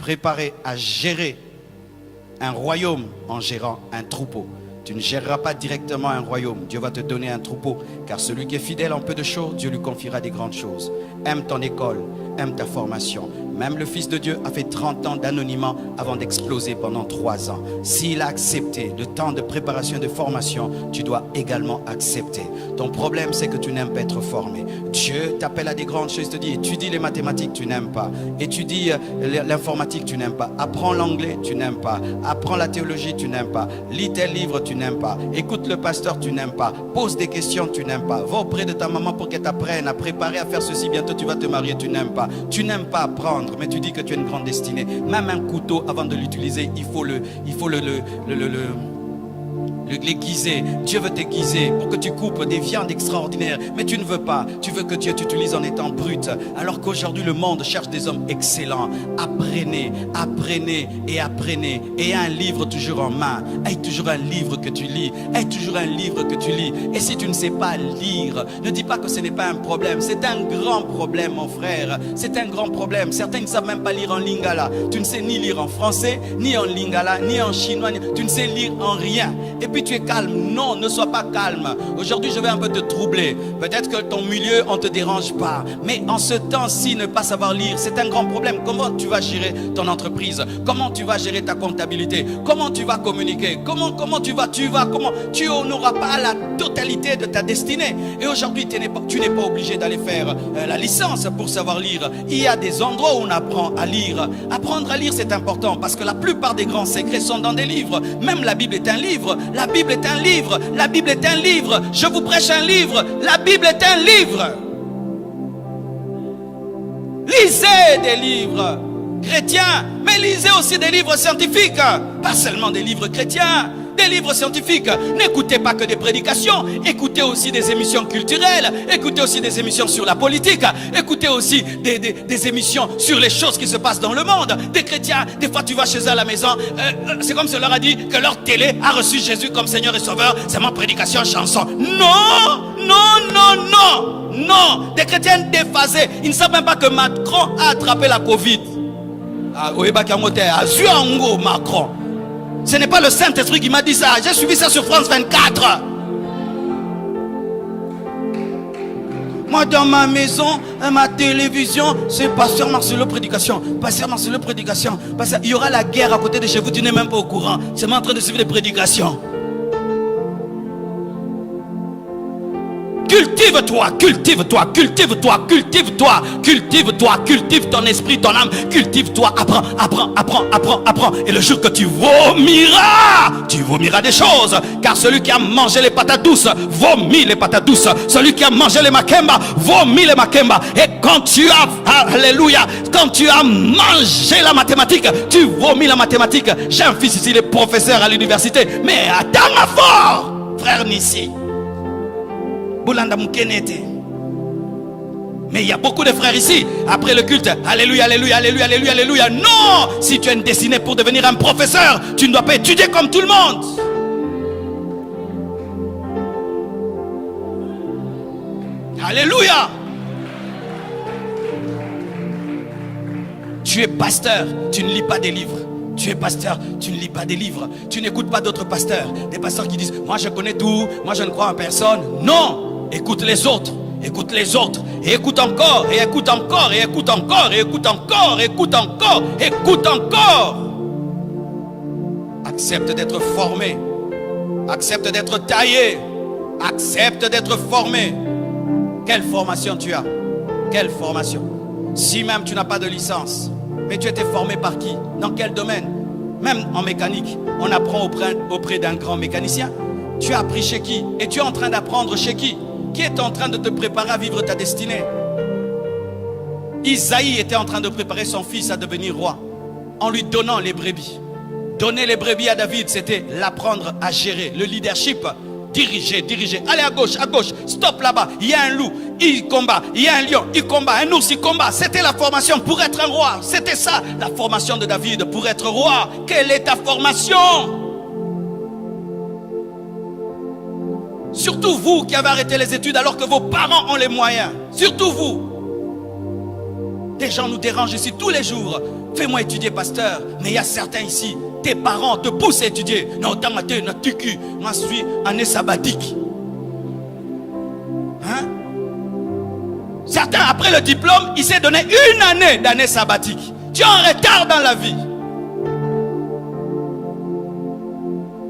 préparer à gérer un royaume en gérant un troupeau. Tu ne géreras pas directement un royaume. Dieu va te donner un troupeau. Car celui qui est fidèle en peu de choses, Dieu lui confiera des grandes choses. Aime ton école, aime ta formation. Même le Fils de Dieu a fait 30 ans d'anonymat avant d'exploser pendant 3 ans. S'il a accepté le temps de préparation et de formation, tu dois également accepter. Ton problème, c'est que tu n'aimes pas être formé. Dieu t'appelle à des grandes choses, te dit, étudie les mathématiques, tu n'aimes pas. Étudie l'informatique, tu n'aimes pas. Apprends l'anglais, tu n'aimes pas. Apprends la théologie, tu n'aimes pas. Lis tes livres, tu n'aimes pas. Écoute le pasteur, tu n'aimes pas. Pose des questions, tu n'aimes pas. Va auprès de ta maman pour qu'elle t'apprenne à préparer à faire ceci. Bientôt tu vas te marier, tu n'aimes pas. Tu n'aimes pas apprendre, mais tu dis que tu as une grande destinée. Même un couteau, avant de l'utiliser, il faut l'aiguiser. Dieu veut t'aiguiser pour que tu coupes des viandes extraordinaires, mais tu ne veux pas. Tu veux que Dieu t'utilise en étant brut. Alors qu'aujourd'hui le monde cherche des hommes excellents. Apprenez, apprenez et apprenez. Et un livre toujours en main. Aie toujours un livre que tu lis. Aie toujours un livre que tu lis. Et si tu ne sais pas lire, ne dis pas que ce n'est pas un problème. C'est un grand problème, mon frère. C'est un grand problème. Certains ne savent même pas lire en lingala. Tu ne sais ni lire en français, ni en lingala, ni en chinois. Tu ne sais lire en rien. Et puis tu es calme. Non, ne sois pas calme. Aujourd'hui, je vais un peu te troubler. Peut-être que ton milieu, on ne te dérange pas. Mais en ce temps-ci, ne pas savoir lire, c'est un grand problème. Comment tu vas gérer ton entreprise? Comment tu vas gérer ta comptabilité? Comment tu vas communiquer? Comment tu n'auras pas la totalité de ta destinée. Et aujourd'hui, tu n'es pas obligé d'aller faire la licence pour savoir lire. Il y a des endroits où on apprend à lire. Apprendre à lire, c'est important parce que la plupart des grands secrets sont dans des livres. Même la Bible est un livre. La Bible est un livre. La Bible est un livre. Je vous prêche un livre. La Bible est un livre. Lisez des livres chrétiens, mais lisez aussi des livres scientifiques. Pas seulement des livres chrétiens, des livres scientifiques. N'écoutez pas que des prédications. Écoutez aussi des émissions culturelles. Écoutez aussi des émissions sur la politique. Écoutez aussi des émissions sur les choses qui se passent dans le monde. Des chrétiens, des fois tu vas chez eux à la maison. C'est comme si on leur a dit que leur télé a reçu Jésus comme Seigneur et Sauveur. C'est ma prédication, chanson. Non, non, non, non, non. Des chrétiens déphasés. Ils ne savent même pas que Macron a attrapé la Covid. Macron. Ce n'est pas le Saint-Esprit qui m'a dit ça. J'ai suivi ça sur France 24. Moi, dans ma maison, ma télévision, c'est Pasteur Marcelo Prédication. Pasteur Marcelo Prédication. Il y aura la guerre à côté de chez vous. Tu n'es même pas au courant. C'est moi en train de suivre les prédications. Cultive-toi, cultive-toi, cultive-toi, cultive-toi, cultive-toi, cultive ton esprit, ton âme, cultive-toi, apprends, apprends, apprends, apprends, apprends. Et le jour que tu vomiras des choses. Car celui qui a mangé les patates douces, vomit les patates douces. Celui qui a mangé les makemba, vomit les makemba. Et quand tu as, alléluia, quand tu as mangé la mathématique, tu vomis la mathématique. J'ai un fils ici, il est professeur à l'université. Mais attends ma fort, frère Nissi. Mais il y a beaucoup de frères ici, après le culte, alléluia, alléluia, alléluia, alléluia, alléluia. Non, si tu as une destinée pour devenir un professeur, tu ne dois pas étudier comme tout le monde. Alléluia. Tu es pasteur, tu ne lis pas des livres. Tu es pasteur, tu ne lis pas des livres. Tu n'écoutes pas d'autres pasteurs. Des pasteurs qui disent, moi je connais tout, moi je ne crois en personne. Non. Écoute les autres, écoute les autres, et écoute encore, et écoute encore, et écoute encore, et écoute encore, écoute encore, écoute encore. Accepte d'être formé, accepte d'être taillé, accepte d'être formé. Quelle formation tu as? Quelle formation? Si même tu n'as pas de licence, mais tu étais formé par qui? Dans quel domaine? Même en mécanique, on apprend auprès d'un grand mécanicien. Tu as appris chez qui? Et tu es en train d'apprendre chez qui? Qui est en train de te préparer à vivre ta destinée? Isaïe était en train de préparer son fils à devenir roi en lui donnant les brebis. Donner les brebis à David, c'était l'apprendre à gérer. Le leadership, diriger. Allez à gauche, stop là-bas. Il y a un loup, il combat. Il y a un lion, il combat. Un ours, il combat. C'était la formation pour être un roi. C'était ça, la formation de David pour être roi. Quelle est ta formation? Surtout vous qui avez arrêté les études alors que vos parents ont les moyens. Surtout vous. Des gens nous dérangent ici tous les jours. Fais-moi étudier, pasteur. Mais il y a certains ici, tes parents te poussent à étudier. Non, dans ma tête, moi je suis année sabbatique. Hein? Certains, après le diplôme, il s'est donné une année d'année sabbatique. Tu es en retard dans la vie.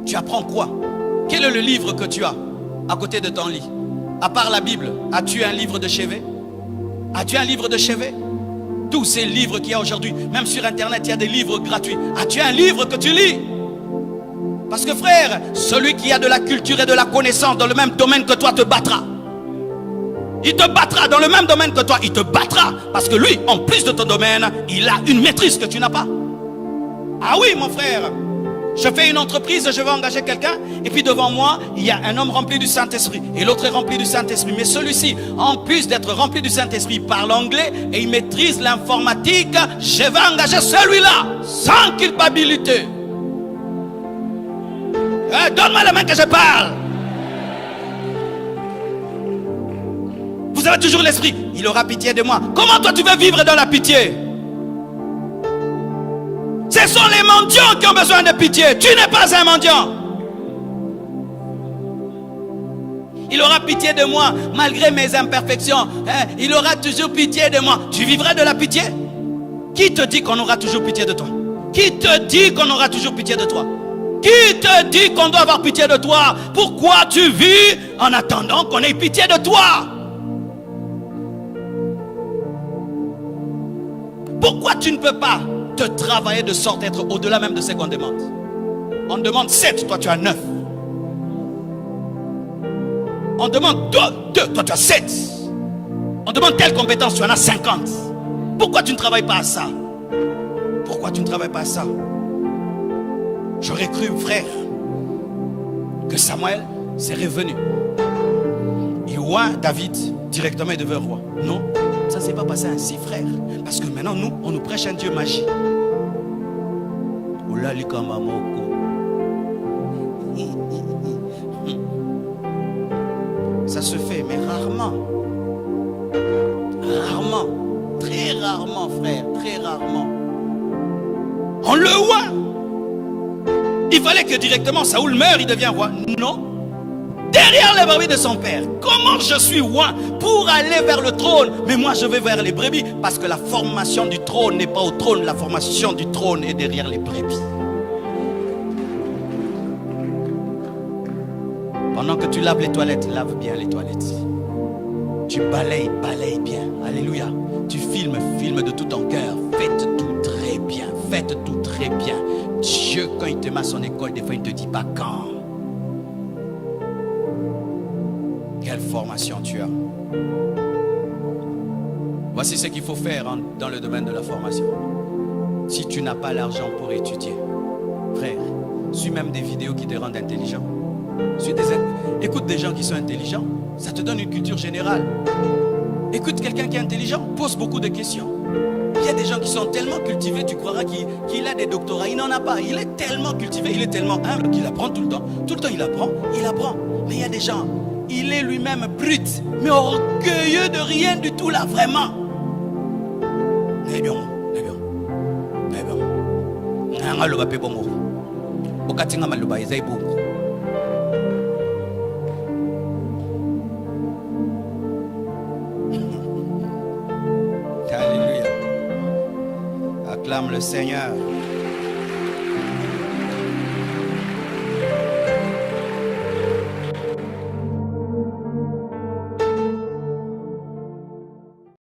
Tu apprends quoi? Quel est le livre que tu as à côté de ton lit? À part la Bible, as-tu un livre de chevet? As-tu un livre de chevet? Tous ces livres qu'il y a aujourd'hui, même sur internet, il y a des livres gratuits. As-tu un livre que tu lis? Parce que frère, celui qui a de la culture et de la connaissance dans le même domaine que toi te battra. Il te battra dans le même domaine que toi. Il te battra parce que lui, en plus de ton domaine, il a une maîtrise que tu n'as pas. Ah oui, mon frère. Je fais une entreprise, je vais engager quelqu'un, et puis devant moi, il y a un homme rempli du Saint-Esprit, et l'autre est rempli du Saint-Esprit. Mais celui-ci, en plus d'être rempli du Saint-Esprit, il parle anglais et il maîtrise l'informatique. Je vais engager celui-là, sans culpabilité. Donne-moi la main que je parle. Vous avez toujours l'esprit, il aura pitié de moi. Comment toi tu veux vivre dans la pitié? Ce sont les mendiants qui ont besoin de pitié. Tu n'es pas un mendiant. Il aura pitié de moi malgré mes imperfections. Il aura toujours pitié de moi. Tu vivras de la pitié? Qui te dit qu'on aura toujours pitié de toi? Qui te dit qu'on aura toujours pitié de toi? Qui te dit qu'on doit avoir pitié de toi? Pourquoi tu vis en attendant qu'on ait pitié de toi? Pourquoi tu ne peux pas te travailler de sorte d'être au-delà même de ce qu'on demande? On demande 7, toi tu as 9. On demande 2, toi tu as 7. On demande telle compétence, tu en as 50. Pourquoi tu ne travailles pas à ça? Pourquoi tu ne travailles pas à ça? J'aurais cru, frère, que Samuel s'est revenu. Et roi David, directement il devait roi. Non, ça ne s'est pas passé ainsi, frère. Parce que maintenant, nous, on nous prêche un Dieu magie. Ça se fait, mais rarement. Rarement. Très rarement, frère. Très rarement. On le voit. Il fallait que directement Saoul meure, il devient roi. Non. Derrière les brebis de son père. Comment je suis roi pour aller vers le trône? Mais moi je vais vers les brebis. Parce que la formation du trône n'est pas au trône. La formation du trône est derrière les brebis. Pendant que tu laves les toilettes, lave bien les toilettes. Tu balayes, balaye bien. Alléluia. Tu filmes de tout ton cœur. Faites tout très bien. Faites tout très bien. Dieu, quand il te met à son école, des fois il ne te dit pas quand. Quelle formation tu as? Voici ce qu'il faut faire dans le domaine de la formation. Si tu n'as pas l'argent pour étudier, frère, suis même des vidéos qui te rendent intelligent. Écoute des gens qui sont intelligents. Ça te donne une culture générale. Écoute quelqu'un qui est intelligent, pose beaucoup de questions. Il y a des gens qui sont tellement cultivés, tu croiras qu'il a des doctorats. Il n'en a pas. Il est tellement cultivé, il est tellement humble qu'il apprend tout le temps. Tout le temps il apprend. Mais il y a des gens, il est lui-même brut, mais orgueilleux de rien du tout là, vraiment. Alléluia. Acclame le Seigneur.